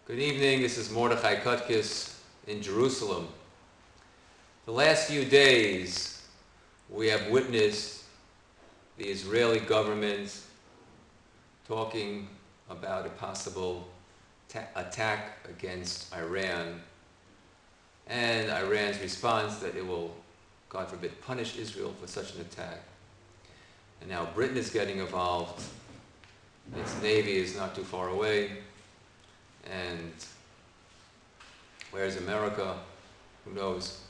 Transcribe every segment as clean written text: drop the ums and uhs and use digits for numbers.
Good evening, this is Mordechai Kutkis in Jerusalem. The last few days we have witnessed the Israeli government talking about a possible attack against Iran and Iran's response that it will, God forbid, punish Israel for such an attack. And now Britain is getting involved. Its navy is not too far away. And where's America? Who knows?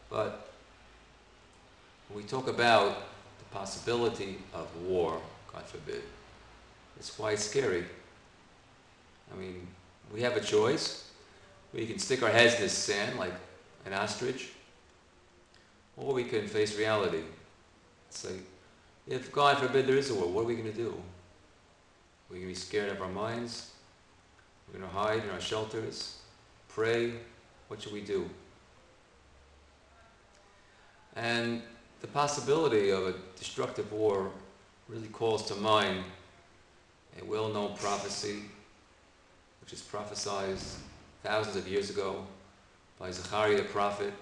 But when we talk about the possibility of war, God forbid, it's quite scary. I mean, we have a choice. We can stick our heads in the sand like an ostrich, or we can face reality. Say, if God forbid there is a war, what are we going to do? We're going to be scared of our minds. We're going to hide in our shelters, pray. What should we do? And the possibility of a destructive war really calls to mind a well-known prophecy, which is prophesied thousands of years ago by Zechariah the prophet.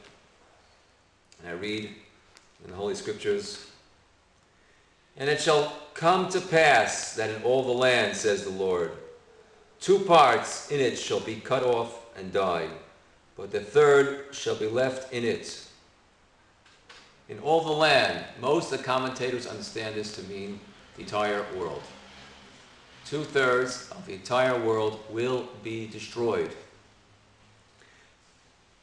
And I read in the Holy Scriptures, "And it shall come to pass that in all the land, says the Lord, 2 parts in it shall be cut off and die, but the third shall be left in it." In all the land, most of the commentators understand this to mean the entire world. 2/3 of the entire world will be destroyed.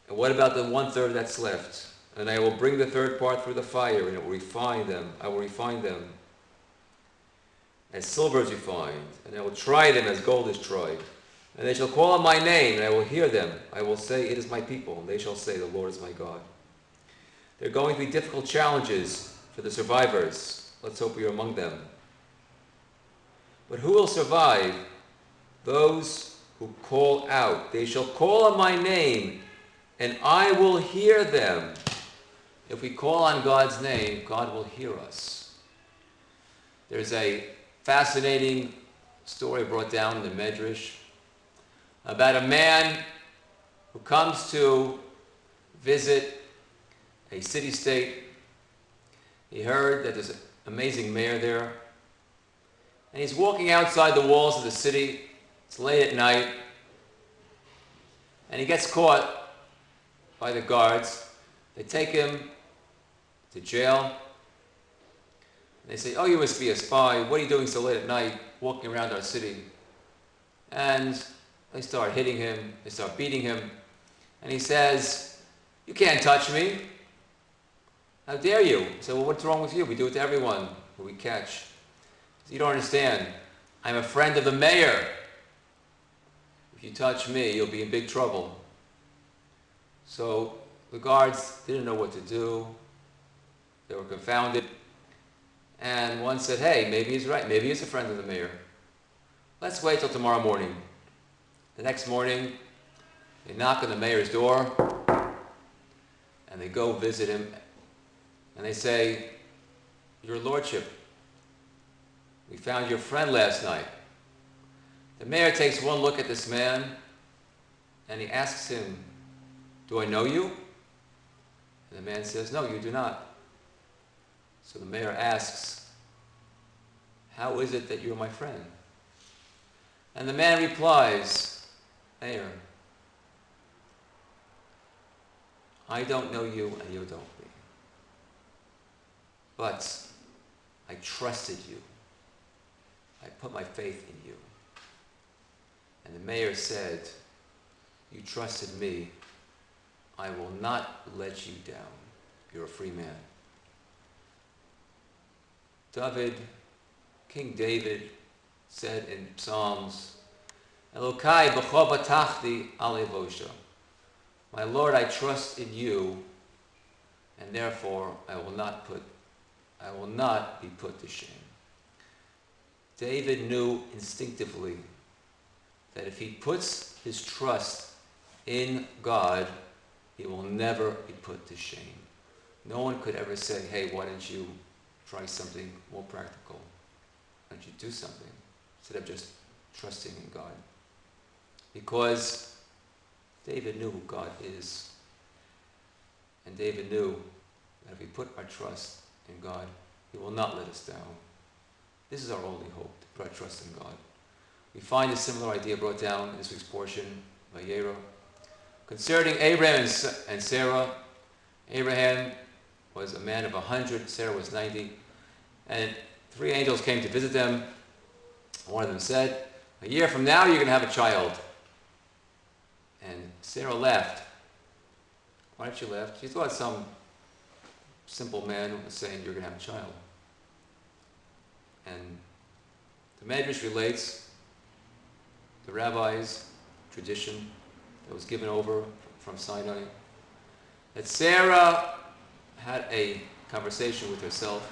And what about the 1/3 that's left? "And I will bring the third part through the fire, and it will refine them. I will refine them as silver is refined, and I will try them as gold is tried. And they shall call on my name, and I will hear them. I will say, it is my people, and they shall say, the Lord is my God." There are going to be difficult challenges for the survivors. Let's hope we are among them. But who will survive? Those who call out. "They shall call on my name, and I will hear them." If we call on God's name, God will hear us. There's a fascinating story brought down in the Medrash about a man who comes to visit a city-state. He heard that there's an amazing mayor there, and he's walking outside the walls of the city. It's late at night, and he gets caught by the guards. They take him to jail. They say, "Oh, you must be a spy. What are you doing so late at night walking around our city?" And they start hitting him. They start beating him. And he says, "You can't touch me. How dare you?" He said, "Well, what's wrong with you? We do it to everyone who we catch." He said, "You don't understand. I'm a friend of the mayor. If you touch me, you'll be in big trouble." So the guards didn't know what to do. They were confounded. And one said, "Hey, maybe he's right. Maybe he's a friend of the mayor. Let's wait till tomorrow morning." The next morning, they knock on the mayor's door, and they go visit him, and they say, "Your Lordship, we found your friend last night." The mayor takes one look at this man, and he asks him, "Do I know you?" And the man says, "No, you do not." So the mayor asks, "How is it that you're my friend?" And the man replies, "Mayor, I don't know you and you don't me. But I trusted you. I put my faith in you." And the mayor said, "You trusted me. I will not let you down. You're a free man." King David said in Psalms, "Elokai b'cho batachti al evosha." My Lord, I trust in you, and therefore I will not be put to shame. David knew instinctively that if he puts his trust in God, he will never be put to shame. No one could ever say, "Hey, why don't you try something more practical? Why don't you do something?" Instead of just trusting in God. because David knew who God is. And David knew that if we put our trust in God, He will not let us down. This is our only hope, to put our trust in God. We find a similar idea brought down in this week's portion by Yera. Concerning Abraham and Sarah, Abraham was a man of 100, Sarah was 90, and 3 angels came to visit them. One of them said, "A year from now you're going to have a child." And Sarah laughed. Why did she laugh? She thought some simple man was saying you're going to have a child. And the Medrash relates the rabbi's tradition that was given over from Sinai, that Sarah had a conversation with herself,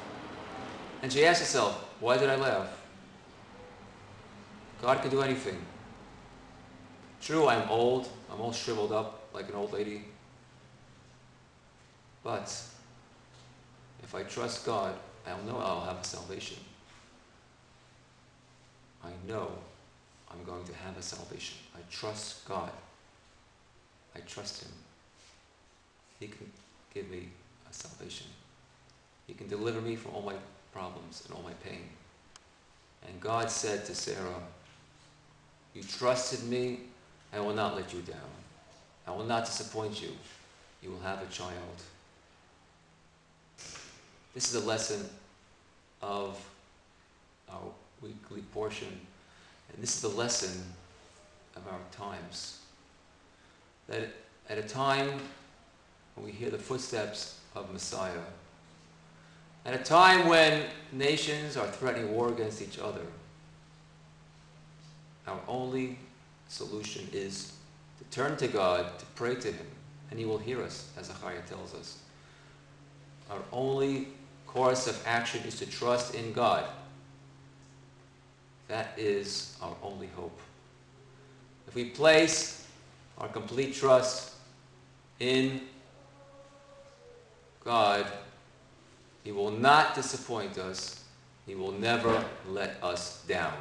and she asked herself, why did I laugh? God can do anything. True, I'm all shriveled up like an old lady, but if I trust God, I'll know I'll have a salvation. I know I'm going to have a salvation. I trust God. I trust Him. He can give me a salvation. He can deliver me from all my problems and all my pain. And God said to Sarah, "You trusted me, I will not let you down. I will not disappoint you. You will have a child." This is a lesson of our weekly portion, and this is the lesson of our times. That at a time when we hear the footsteps of Messiah, at a time when nations are threatening war against each other, our only solution is to turn to God, to pray to Him, and He will hear us, as Zechariah tells us. Our only course of action is to trust in God. That is our only hope. If we place our complete trust in God, He will not disappoint us. He will never let us down.